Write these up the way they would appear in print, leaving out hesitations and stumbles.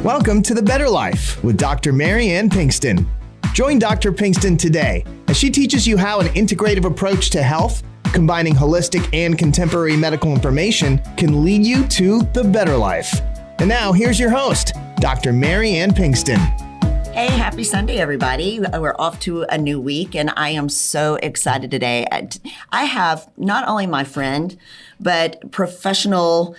Welcome to The Better Life with Dr. Mary Ann Pinkston. Join Dr. Pinkston today as she teaches you how an integrative approach to health, combining holistic and contemporary medical information, can lead you to the better life. And now, here's your host, Dr. Mary Ann Pinkston. Hey, happy Sunday, everybody. We're off to a new week, and I am so excited today. I have not only my friend, but professional,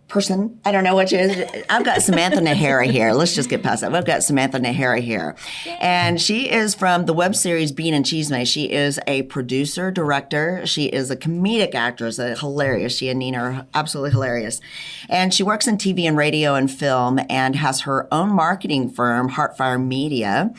person. I don't know what she is. I've got Samantha Najera here. Let's just get past that. I've got Samantha Najera here. And she is from the web series Bean and Cheesemate. She is a producer, director. She is a comedic actress, hilarious. She and Nina are absolutely hilarious. And she works in TV and radio and film and has her own marketing firm, Heartfire Media.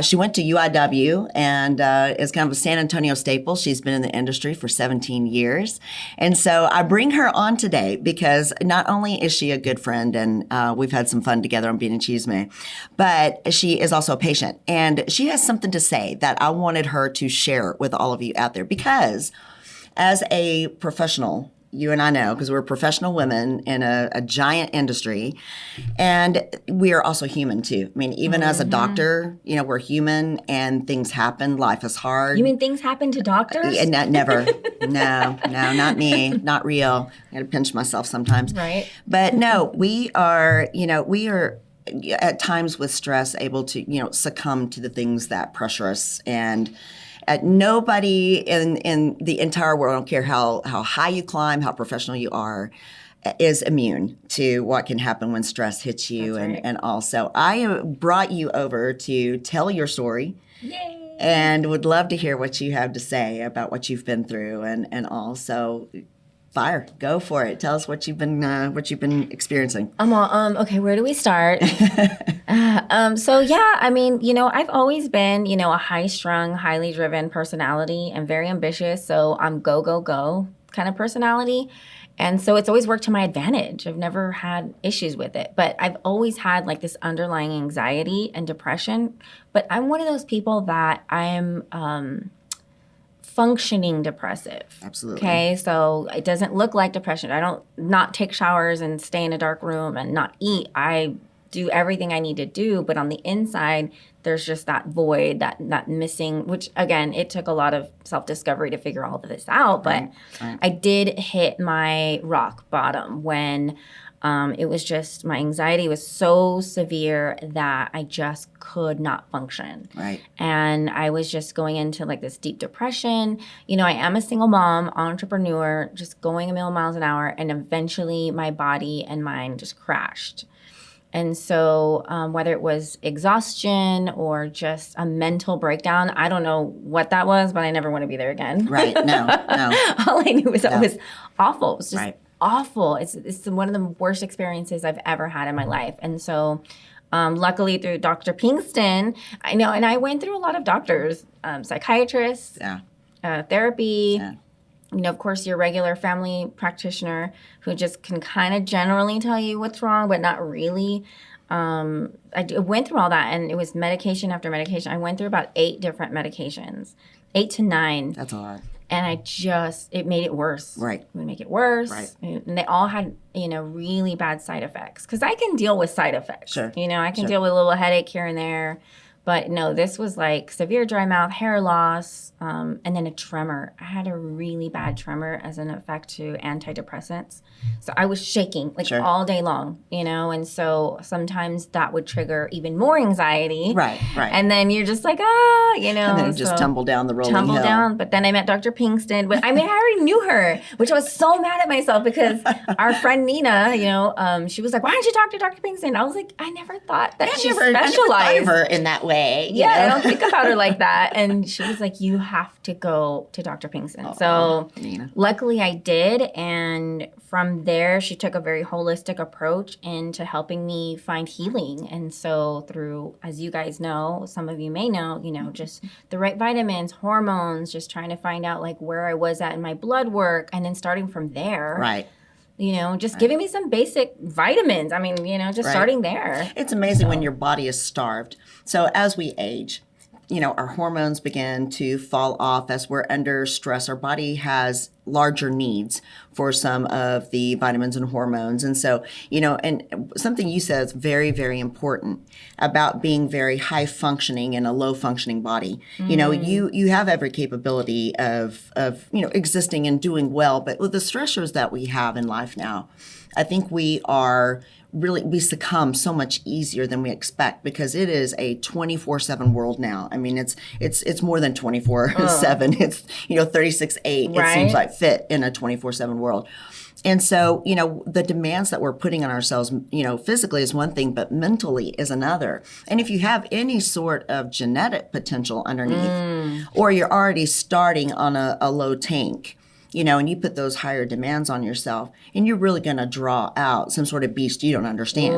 She went to UIW and is kind of a San Antonio staple. She's been in the industry for 17 years. And so I bring her on today because not only is she a good friend and we've had some fun together on Bean and Cheesemate, but she is also a patient. And she has something to say that I wanted her to share with all of you out there because as a professional, you and I know, because we're professional women in a giant industry, and we are also human too. I mean, even as a doctor, we're human and things happen. Life is hard. You mean things happen to doctors? Never. No, not me. Not real. I gotta pinch myself sometimes. Right. But no, we are at times with stress able to, succumb to the things that pressure us. And nobody in the entire world, I don't care how high you climb, how professional you are, is immune to what can happen when stress hits you. That's right. And also, I brought you over to tell your story. Yay! And would love to hear what you have to say about what you've been through and all. So, fire, go for it. Tell us what you've been experiencing. Okay, where do we start? I've always been, a high-strung, highly driven personality and very ambitious. So I'm go kind of personality. And so it's always worked to my advantage. I've never had issues with it. But I've always had like this underlying anxiety and depression. But I'm one of those people that I'm functioning depressive. Absolutely. Okay, so it doesn't look like depression. I don't not take showers and stay in a dark room and not eat. I do everything I need to do, but on the inside, there's just that void, that missing, which again, it took a lot of self-discovery to figure all of this out, but right. I did hit my rock bottom when it was just, my anxiety was so severe that I just could not function. Right. And I was just going into like this deep depression. I am a single mom, entrepreneur, just going a million miles an hour. And eventually my body and mind just crashed. And so whether it was exhaustion or just a mental breakdown, I don't know what that was, but I never want to be there again. Right. No. All I knew was that it was awful. It was just right. awful. It's one of the worst experiences I've ever had in my life. And so luckily through Dr. Pinkston, I know, and I went through a lot of doctors, psychiatrists, therapy, of course, your regular family practitioner who just can kind of generally tell you what's wrong, but not really. I went through all that, and it was medication after medication. I went through about 8 different medications, 8 to 9. That's a lot. And it made it worse. Right. It would make it worse. Right. And they all had, really bad side effects. Because I can deal with side effects. Sure. I can deal with a little headache here and there. But no, this was like severe dry mouth, hair loss, and then a tremor. I had a really bad tremor as an effect to antidepressants. So I was shaking all day long, and so sometimes that would trigger even more anxiety. Right. And then you're just like, And then just tumble down the rolling hill. Down. But then I met Dr. Pinkston. But I already knew her, which I was so mad at myself because our friend Nina, she was like, why don't you talk to Dr. Pinkston? I was like, I never thought that she specialized. I never thought of her in that way. I don't think about her like that. And she was like, you have to go to Dr. Pinkston. So Nina. Luckily I did. And from there, she took a very holistic approach into helping me find healing. And so through, as you guys know, some of you may know, just the right vitamins, hormones, just trying to find out like where I was at in my blood work. And then starting from there. Right. Just giving me some basic vitamins. Just starting there. It's amazing when your body is starved. So as we age, our hormones begin to fall off as we're under stress. Our body has larger needs for some of the vitamins and hormones. And so, and something you said is very, very important about being very high functioning in a low functioning body. You have every capability of existing and doing well, but with the stressors that we have in life now, I think we succumb so much easier than we expect because it is a 24/7 world now. I mean, it's more than 24/7. It's 36/8. Right. It seems like fit in a 24/7 world. And so, the demands that we're putting on ourselves, physically is one thing, but mentally is another. And if you have any sort of genetic potential underneath, or you're already starting on a low tank, and you put those higher demands on yourself, and you're really going to draw out some sort of beast you don't understand.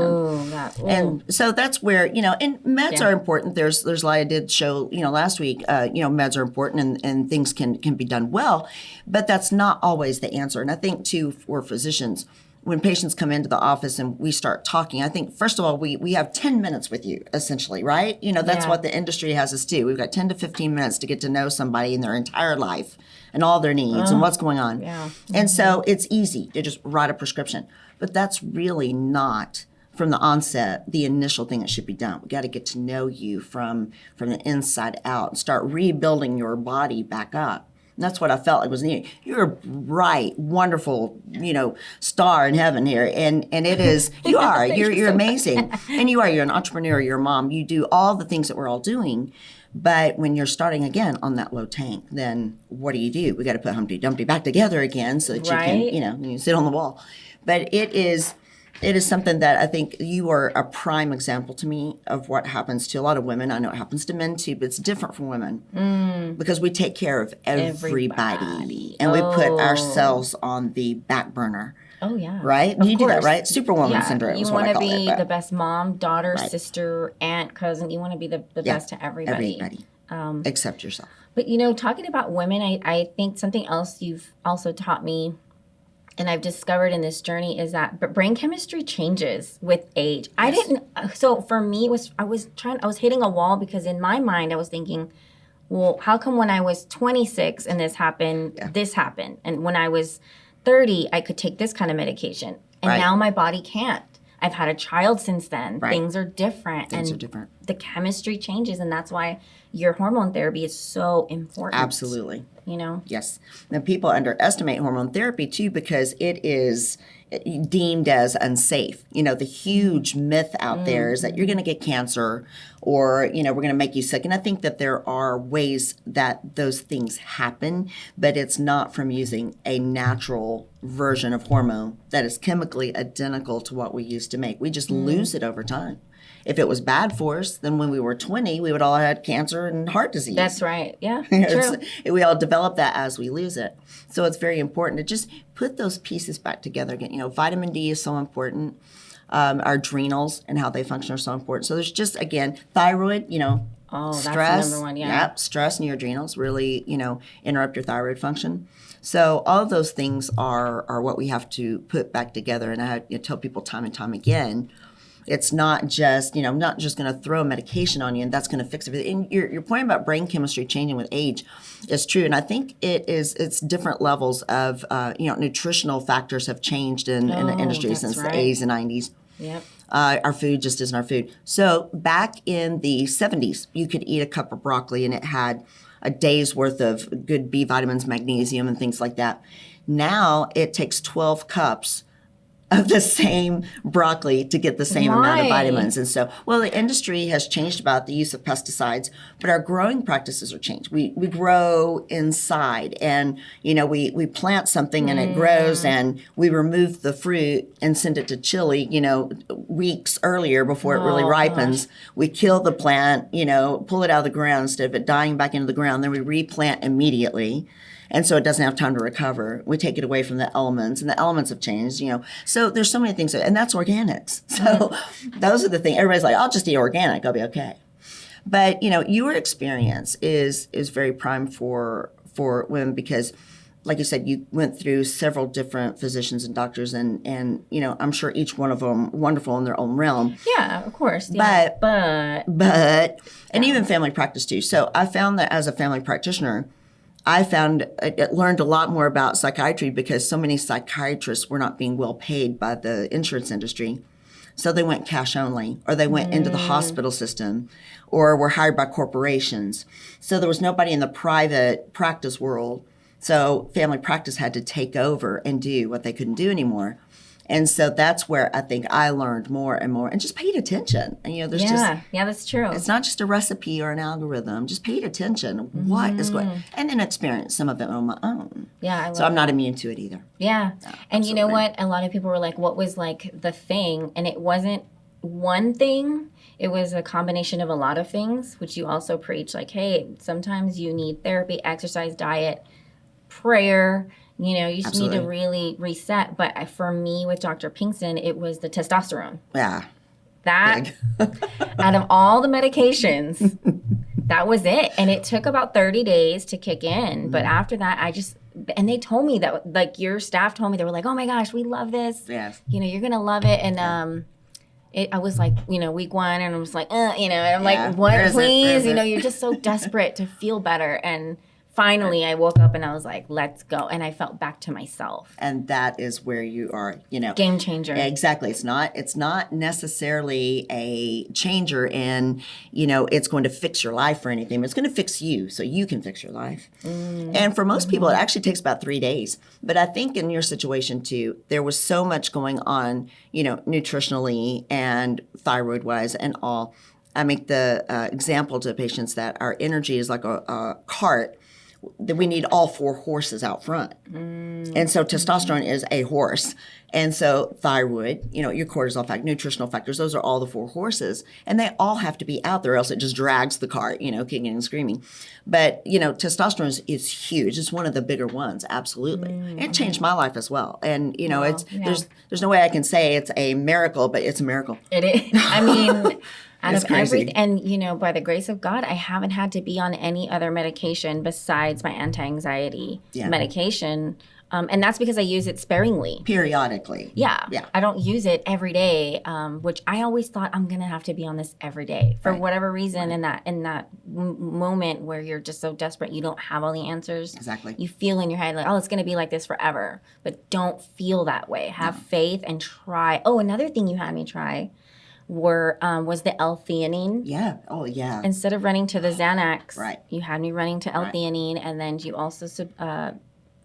And so that's where, and meds are important. There's a lot I did show, last week, meds are important and things can be done well, but that's not always the answer. And I think too, for physicians, when patients come into the office and we start talking, I think, first of all, we have 10 minutes with you, essentially, right? That's what the industry has us do. We've got 10 to 15 minutes to get to know somebody in their entire life and all their needs and what's going on. Yeah. And so it's easy to just write a prescription. But that's really not, from the onset, the initial thing that should be done. We got to get to know you from the inside out and start rebuilding your body back up. And that's what I felt like was needed. You're a bright, wonderful, star in heaven here. And it is, you are. You're amazing. And you're an entrepreneur, you're a mom. You do all the things that we're all doing. But when you're starting again on that low tank, then what do? We got to put Humpty Dumpty back together again so that you can, you sit on the wall. But it is something that I think you are a prime example to me of what happens to a lot of women. I know it happens to men too, but it's different for women because we take care of everybody. And we put ourselves on the back burner. Oh, yeah. Right? You do that, right? Superwoman syndrome is what I call it. You want to be the best mom, daughter, sister, aunt, cousin. You want to be the best to everybody. Everybody. Except yourself. But, talking about women, I think something else you've also taught me and I've discovered in this journey is that brain chemistry changes with age. Yes. So for me, I was hitting a wall because in my mind, I was thinking, well, how come when I was 26 and this happened? And when I was 30, I could take this kind of medication. And now my body can't. I've had a child since then. Right. Things are different. The chemistry changes, and that's why your hormone therapy is so important. Absolutely. Yes. And people underestimate hormone therapy, too, because it is deemed as unsafe. The huge myth out there is that you're going to get cancer or, we're going to make you sick. And I think that there are ways that those things happen, but it's not from using a natural version of hormone that is chemically identical to what we used to make. We just lose it over time. If it was bad for us, then when we were 20, we would all have had cancer and heart disease. That's right. Yeah, true. We all develop that as we lose it. So it's very important to just put those pieces back together again. Vitamin D is so important. Our adrenals and how they function are so important. So there's just, again, thyroid, stress. That's the number one, Yep, stress in your adrenals really, interrupt your thyroid function. So all of those things are what we have to put back together. And I tell people time and time again, it's not just, I'm not just going to throw medication on you and that's going to fix everything. And your point about brain chemistry changing with age is true. And I think it's different levels of, nutritional factors have changed in the industry since the 80s and 90s. Yep. Our food just isn't our food. So back in the 70s, you could eat a cup of broccoli and it had a day's worth of good B vitamins, magnesium, and things like that. Now it takes 12 cups of the same broccoli to get the same amount of vitamins. And so, the industry has changed about the use of pesticides, but our growing practices are changed. We grow inside and, we plant something and it grows and we remove the fruit and send it to Chile, weeks earlier before it really ripens. Gosh. We kill the plant, pull it out of the ground instead of it dying back into the ground. Then we replant immediately. And so it doesn't have time to recover. We take it away from the elements, and the elements have changed, So there's so many things, and that's organics. So those are the things. Everybody's like, I'll just eat organic. I'll be okay. But, your experience is very prime for women because like you said, you went through several different physicians and doctors, and I'm sure each one of them wonderful in their own realm. Yeah, of course. Yeah. But and even family practice too. So I found that as a family practitioner, I learned a lot more about psychiatry because so many psychiatrists were not being well paid by the insurance industry. So they went cash only, or they went into the hospital system, or were hired by corporations. So there was nobody in the private practice world. So family practice had to take over and do what they couldn't do anymore. And so that's where I think I learned more and more, and just paid attention. And there's that's true. It's not just a recipe or an algorithm. Just paid attention. What is going, and then experience some of it on my own. Yeah, so I'm not immune to it either. Yeah, and you know what? A lot of people were like, "What was like the thing?" And it wasn't one thing. It was a combination of a lot of things, which you also preach. Like, hey, sometimes you need therapy, exercise, diet, prayer. You just Absolutely. Need to really reset. But for me, with Dr. Pinkston, it was the testosterone. Yeah. That, out of all the medications, that was it. And it took about 30 days to kick in. But after that, and they told me that, like, your staff told me, they were like, oh my gosh, we love this. Yes. You're going to love it. And I was like, week 1, and I was like, and I'm like, what, please? You're just so desperate to feel better. And finally, I woke up and I was like, let's go. And I felt back to myself. And that is where you are, Game changer. Exactly. It's not necessarily a changer in, it's going to fix your life or anything. It's going to fix you so you can fix your life. And for most people, it actually takes about 3 days. But I think in your situation too, there was so much going on, nutritionally and thyroid-wise and all. I make the example to patients that our energy is like a cart, that we need all 4 horses out front. And so testosterone is a horse. And so thyroid, your cortisol factor, nutritional factors, those are all the 4 horses. And they all have to be out there, else it just drags the cart, kicking and screaming. But, testosterone is huge. It's one of the bigger ones, absolutely. It changed my life as well. And, there's no way I can say it's a miracle, but it's a miracle. It is. I mean... Out of everything, and by the grace of God, I haven't had to be on any other medication besides my anti-anxiety medication. And that's because I use it sparingly. Periodically. Yeah. I don't use it every day, which I always thought I'm going to have to be on this every day. For whatever reason, in that moment where you're just so desperate, you don't have all the answers. Exactly. You feel in your head like, oh, it's going to be like this forever. But don't feel that way. Have faith and try. Oh, another thing you had me try was the L-theanine. Yeah. Oh, yeah. Instead of running to the Xanax, right. You had me running to L-theanine, and then you also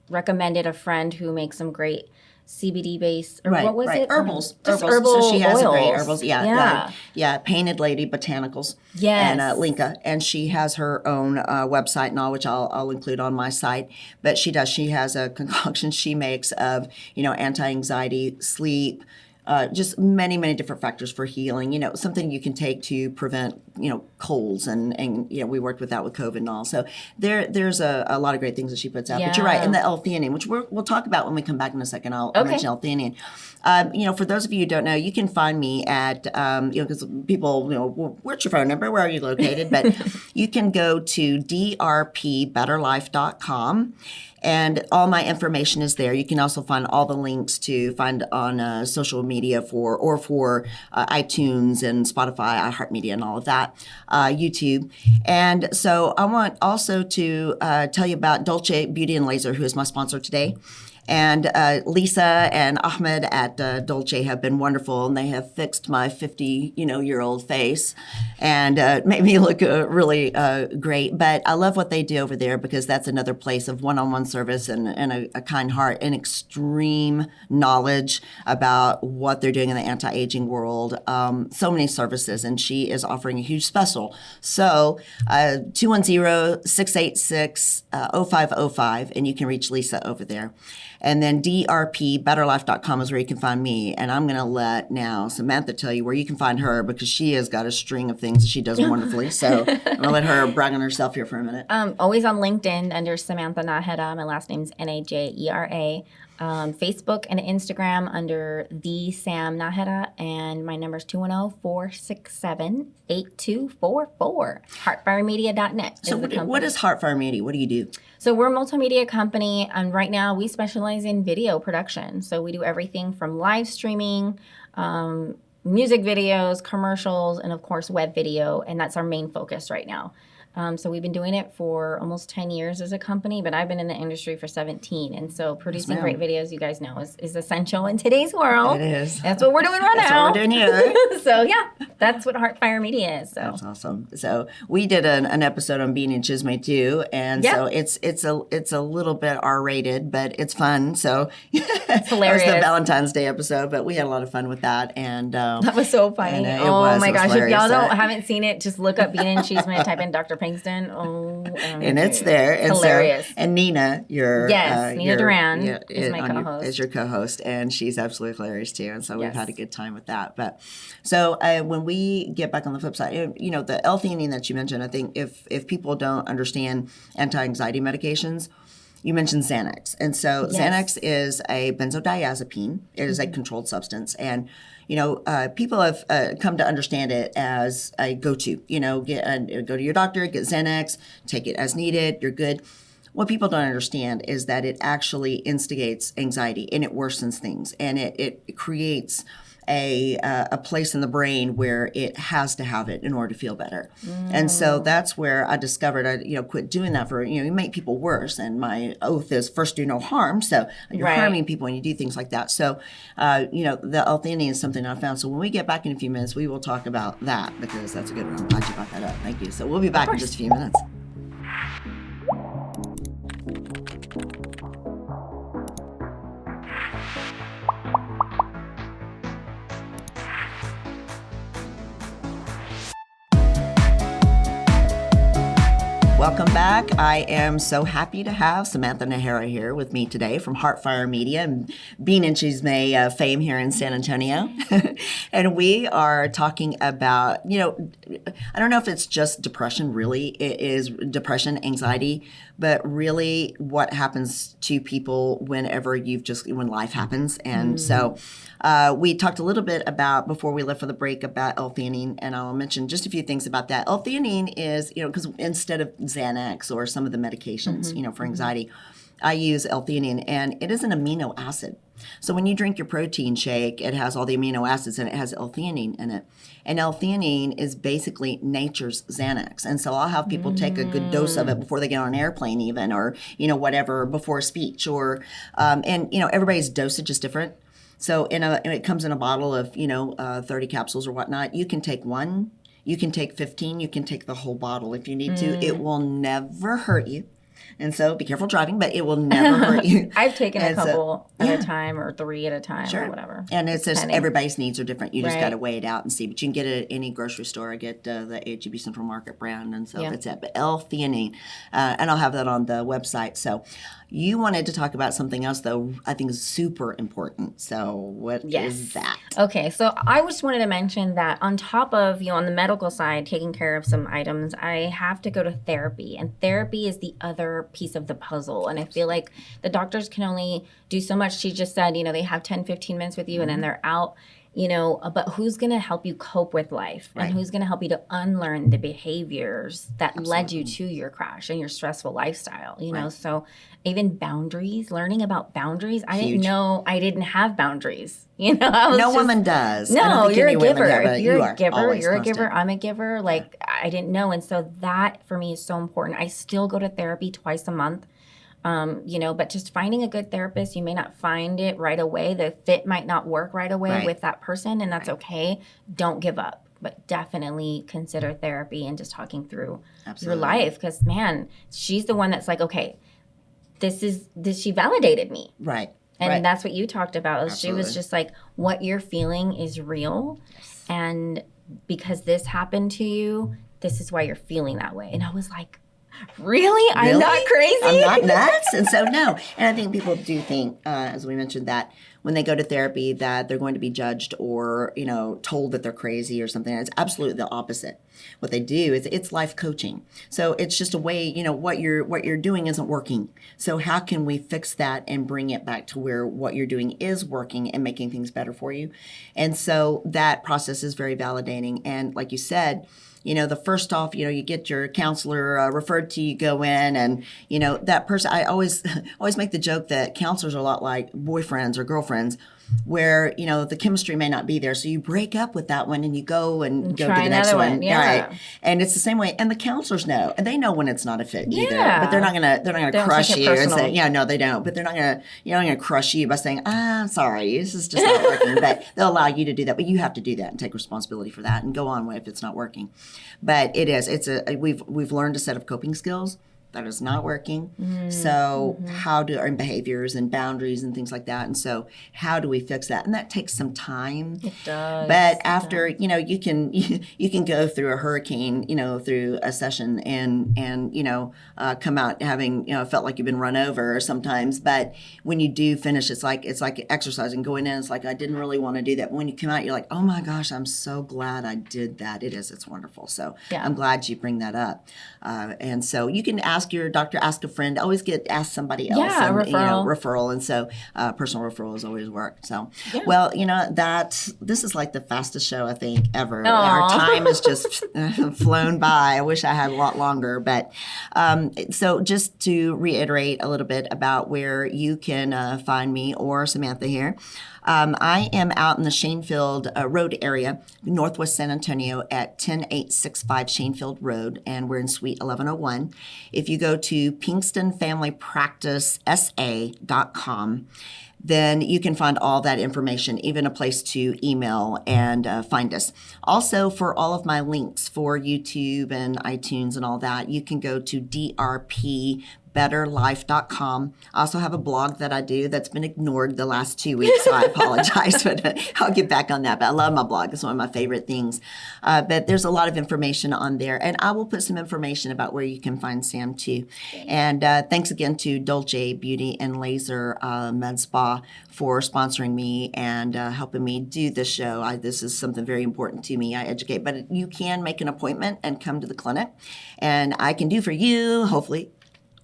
recommended a friend who makes some great CBD-based, or what was it? Herbals. Just herbal So she has oils. great herbals. Yeah. Painted Lady Botanicals. Yes. And Linka. And she has her own website and all, which I'll include on my site. But she has a concoction she makes of, anti-anxiety, sleep, just many, many different factors for healing, something you can take to prevent, colds and we worked with that with COVID and all. So there's a lot of great things that she puts out. But you're right. And the L-theanine, which we'll talk about when we come back in a second, I'll mention L-theanine. For those of you who don't know, you can find me at, because people, where's your phone number? Where are you located? But you can go to drpbetterlife.com. And all my information is there. You can also find all the links to find on social media for iTunes and Spotify, Heartmedia, and all of that, YouTube. And so I want also to tell you about Dolce Beauty and Laser, who is my sponsor today. And Lisa and Ahmed at Dolce have been wonderful, and they have fixed my 50-year-old face and made me look really great. But I love what they do over there because that's another place of one-on-one service and a kind heart and extreme knowledge about what they're doing in the anti-aging world. So many services, and she is offering a huge special. So 210-686-0505, and you can reach Lisa over there. And then drpbetterlife.com is where you can find me. And I'm going to let now Samantha tell you where you can find her because she has got a string of things that she does wonderfully. So I'm going to let her brag on herself here for a minute. Always on LinkedIn under Samantha Najera. My last name's Najera. Facebook and Instagram under the Sam Najera, and my number is 210-467-8244. Heartfiremedia.net. So what is Heartfire Media? What do you do? So we're a multimedia company, and right now we specialize in video production. So we do everything from live streaming, music videos, commercials, and of course web video, and that's our main focus right now. So we've been doing it for almost 10 years as a company, but I've been in the industry for 17. And so producing great videos, you guys know, is essential in today's world. It is. That's what we're doing right now. That's what we're doing here. So yeah, that's what Heartfire Media is. So that's awesome. So we did an episode on being in Chisme too, and so it's a little bit R-rated, but it's fun. So it's hilarious. That was the Valentine's Day episode, but we had a lot of fun with that, and that was so funny. Oh my gosh! If y'all haven't seen it, just look up Being in Chisme, type in Dr. Pinkston. And it's there. It's hilarious. And Nina, Nina Duran is my co-host. Is your co-host, and she's absolutely hilarious too. And so we've had a good time with that. But so when we get back on the flip side, you know, the L-theanine that you mentioned, I think if people don't understand anti-anxiety medications, you mentioned Xanax. And so Xanax is a benzodiazepine. It is a controlled substance. And you know, people have come to understand it as a go-to. You know, go to your doctor, get Xanax, take it as needed, you're good. What people don't understand is that it actually instigates anxiety and it worsens things, and it creates a place in the brain where it has to have it in order to feel better. And so that's where I discovered I quit doing that for, you make people worse. And my oath is first do no harm. So you're harming people when you do things like that. So, the L-theanine is something I found. So when we get back in a few minutes, we will talk about that because that's a good one. I'm glad you brought that up. Thank you. So we'll be back in just a few minutes. Welcome back. I am so happy to have Samantha Najera here with me today from Heartfire Media and Bean and Chisme fame here in San Antonio. And we are talking about, I don't know if it's just depression, really. It is depression, anxiety, but really what happens to people whenever when life happens. And so we talked a little bit about, before we left for the break, about L-theanine, and I'll mention just a few things about that. L-theanine is, because instead of Xanax or some of the medications, for anxiety, I use L-theanine, and it is an amino acid. So when you drink your protein shake, it has all the amino acids and it has L-theanine in it. And L-theanine is basically nature's Xanax. And so I'll have people take a good dose of it before they get on an airplane even, or, whatever, before a speech, or, everybody's dosage is different. So it comes in a bottle of, 30 capsules or whatnot. You can take one, you can take 15, you can take the whole bottle if you need to. It will never hurt you. And so be careful driving, but it will never hurt you. I've taken a couple at a time or 3 at a time or whatever. And it's just everybody's needs are different. You just got to weigh it out and see. But you can get it at any grocery store. I get the HEB Central Market brand, and so that's it. But L-theanine, and I'll have that on the website. So you wanted to talk about something else, though, I think is super important. So what is that? Okay, so I just wanted to mention that on top of, on the medical side, taking care of some items, I have to go to therapy. And therapy is the other piece of the puzzle. And I feel like the doctors can only do so much. She just said, they have 10, 15 minutes with you and then they're out. But who's going to help you cope with life? And who's going to help you to unlearn the behaviors that led you to your crash and your stressful lifestyle, So even boundaries, learning about boundaries. I didn't know I didn't have boundaries. No woman does. No, you're a giver. You're a giver. You're a constant. giver. I'm a giver. I didn't know. And so that for me is so important. I still go to therapy twice a month. But just finding a good therapist, you may not find it right away. The fit might not work right away with that person, and that's okay. Don't give up, but definitely consider therapy and just talking through your life. Because, man, she's the one that's like, okay, she validated me. Right. And that's what you talked about. She was just like, what you're feeling is real. Yes. And because this happened to you, this is why you're feeling that way. And I was like, Really? I'm not crazy? I'm not nuts? And so, no. And I think people do think, as we mentioned, that when they go to therapy that they're going to be judged or, told that they're crazy or something. It's absolutely the opposite. What they do is it's life coaching. So it's just a way, what you're doing isn't working. So how can we fix that and bring it back to where what you're doing is working and making things better for you? And so that process is very validating. And like you said, the first off, you get your counselor referred to you, go in, and, that person, I always make the joke that counselors are a lot like boyfriends or girlfriends where, the chemistry may not be there. So you break up with that one and you go and go to the next one. Yeah. Right. And it's the same way. And the counselors know, and they know when it's not a fit either, but they're not going to crush you and say, no, they don't, but they're not going to crush you by saying, I'm sorry, this is just not working. But they'll allow you to do that, but you have to do that and take responsibility for that and go on if it's not working. But we've learned a set of coping skills that is not working. So and behaviors and boundaries and things like that. And so how do we fix that? And that takes some time. It does. But after, you can go through a hurricane, through a session and come out having, felt like you've been run over sometimes. But when you do finish, it's like exercising, going in, it's like, I didn't really want to do that. But when you come out, you're like, oh my gosh, I'm so glad I did that. It's wonderful. So I'm glad you bring that up. And so you can ask your doctor, ask a friend, always ask somebody else. Yeah, and, referral. And so personal referrals always work. So, well, this is like the fastest show I think ever. Aww. Our time has just flown by. I wish I had a lot longer. But so just to reiterate a little bit about where you can find me or Samantha here. I am out in the Shaenfield Road area, Northwest San Antonio at 10865 Shaenfield Road, and we're in Suite 1101. If you go to PinkstonFamilyPracticeSA.com, then you can find all that information, even a place to email and find us. Also, for all of my links for YouTube and iTunes and all that, you can go to drpbetterlife.com. I also have a blog that I do that's been ignored the last 2 weeks, so I apologize, but I'll get back on that. But I love my blog. It's one of my favorite things. But there's a lot of information on there, and I will put some information about where you can find Sam too. And thanks again to Dolce Beauty and Laser Med Spa for sponsoring me and helping me do this show. This is something very important to me. I educate, but you can make an appointment and come to the clinic, and I can do for you, hopefully,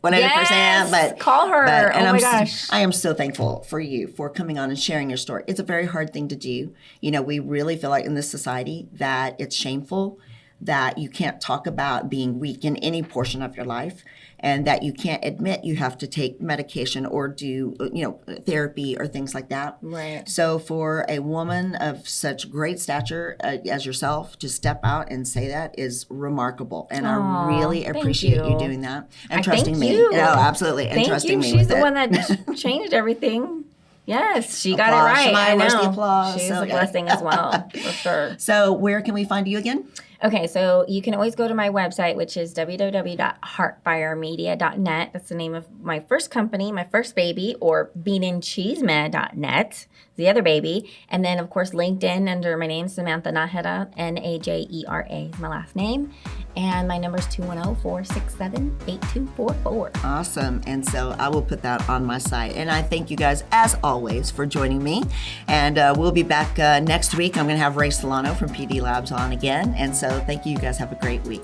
100%. Yes, but call her. And my gosh. I am so thankful for you for coming on and sharing your story. It's a very hard thing to do. We really feel like in this society that it's shameful that you can't talk about being weak in any portion of your life, and that you can't admit you have to take medication or do, therapy or things like that. Right. So for a woman of such great stature as yourself to step out and say that is remarkable. And I really appreciate you doing that and trusting me. You. No, absolutely. And trusting me. She's the one that changed everything. Yes, she got it right. I know. The applause. She's a blessing as well, for sure. So where can we find you again? Okay, so you can always go to my website, which is www.heartfiremedia.net. That's the name of my first company, my first baby, or beanandcheeseman.net, the other baby. And then, of course, LinkedIn under my name, Samantha Najera, Najera is my last name. And my number is 210-467-8244. Awesome. And so I will put that on my site. And I thank you guys, as always, for joining me. And we'll be back next week. I'm going to have Ray Solano from PD Labs on again. And so thank you. You guys have a great week.